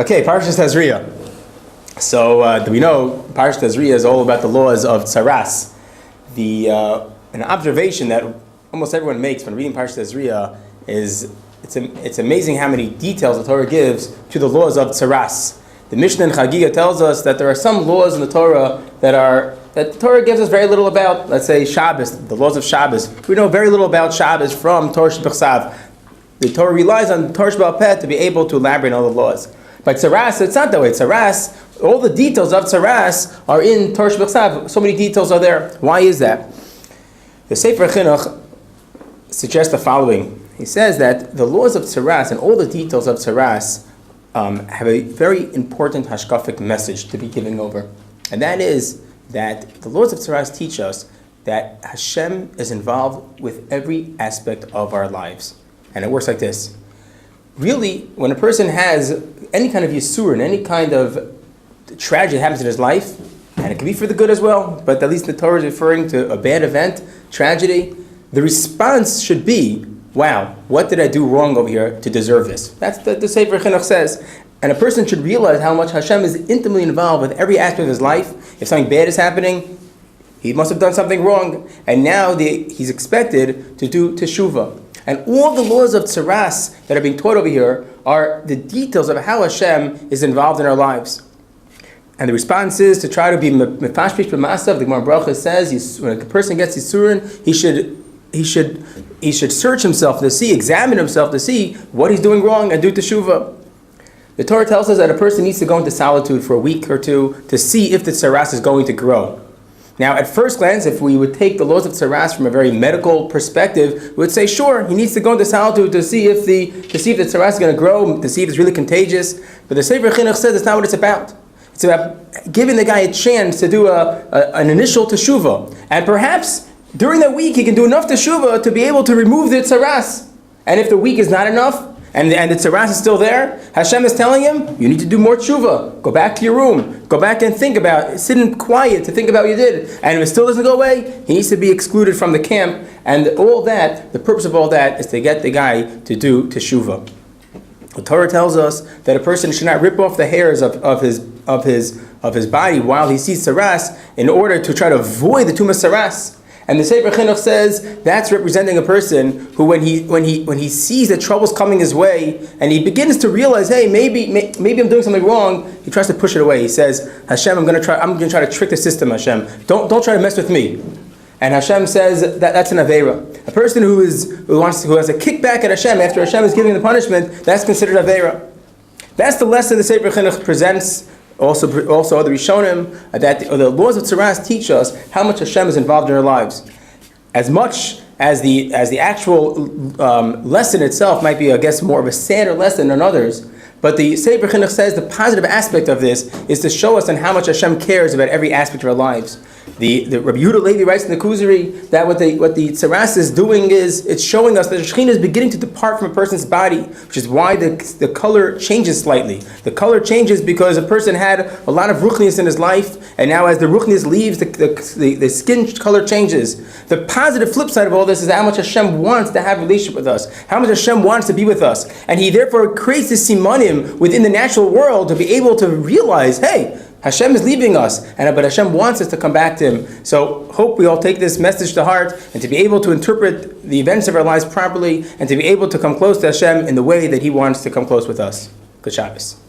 Okay, Parshat Tazria. So we know Parshat Tazria is all about the laws of tsaras. An observation that almost everyone makes when reading Parshat Tazria is it's amazing how many details the Torah gives to the laws of tsaras. The Mishnah in Chagiga tells us that there are some laws in the Torah that the Torah gives us very little about. Let's say Shabbos, the laws of Shabbos. We know very little about Shabbos from Torah Shebechsav. The Torah relies on Torah Sheba'al Peh to be able to elaborate on all the laws. But tsaras, it's not that way. Tsaras, all the details of tsaras are in Torah Shebechsav. So many details are there. Why is that? The Sefer Chinuch suggests the following. He says that the laws of tsaras and all the details of tsaras have a very important hashkafic message to be given over. And that is that the laws of tsaras teach us that Hashem is involved with every aspect of our lives. And it works like this. Really, when a person has any kind of yisur and any kind of tragedy that happens in his life, and it can be for the good as well, but at least the Torah is referring to a bad event, tragedy, the response should be, wow, what did I do wrong over here to deserve this? That's the Sefer Chinuch says. And a person should realize how much Hashem is intimately involved with every aspect of his life. If something bad is happening, he must have done something wrong. And now he's expected to do teshuvah. And all the laws of tsaras that are being taught over here are the details of how Hashem is involved in our lives. And the response is to try to be mefashpish b'masav. The Gemara Bracha says when a person gets yisurin, he should search himself to see, examine himself to see what he's doing wrong and do teshuvah. The Torah tells us that a person needs to go into solitude for a week or two to see if the tsaras is going to grow. Now, at first glance, if we would take the laws of tsaras from a very medical perspective, we would say, sure, he needs to go into solitude to see if the tsaras is going to grow, to see if it's really contagious. But the Sefer Chinuch says that's not what it's about. It's about giving the guy a chance to do an initial teshuvah. And perhaps during that week, he can do enough teshuvah to be able to remove the tsaras. And if the week is not enough, and the tsaras is still there, Hashem is telling him, you need to do more teshuvah. Go back to your room. Go back and think about it. Sit in quiet to think about what you did. And if it still doesn't go away, he needs to be excluded from the camp. And all that, the purpose of all that is to get the guy to do teshuvah. The Torah tells us that a person should not rip off the hairs of his body while he sees tsaras in order to try to avoid the tumas tsaras. And the Sefer Chinuch says that's representing a person who, when he sees that trouble's coming his way, and he begins to realize, hey, maybe I'm doing something wrong, he tries to push it away. He says, Hashem, I'm going to try to trick the system. Hashem, don't try to mess with me. And Hashem says that's an aveira. A person who has a kickback at Hashem after Hashem is giving the punishment, that's considered aveira. That's the lesson the Sefer Chinuch presents. Also other Rishonim, that the laws of tsaras teach us how much Hashem is involved in our lives. As much as the actual lesson itself might be, I guess, more of a sadder lesson than others, but the Sefer Chinuch says the positive aspect of this is to show us on how much Hashem cares about every aspect of our lives. The Rabbi Yehuda Levi writes in the Kuzari that what the tsaras is doing is it's showing us that the Shekhinah is beginning to depart from a person's body, which is why the color changes slightly. The color changes because a person had a lot of ruchnius in his life, and now as the ruchnius leaves, the skin color changes. The positive flip side of all this is how much Hashem wants to have a relationship with us, how much Hashem wants to be with us, and He therefore creates this simanim within the natural world to be able to realize, hey, Hashem is leaving us, but Hashem wants us to come back to Him. So hope we all take this message to heart and to be able to interpret the events of our lives properly and to be able to come close to Hashem in the way that He wants to come close with us. Good Shabbos.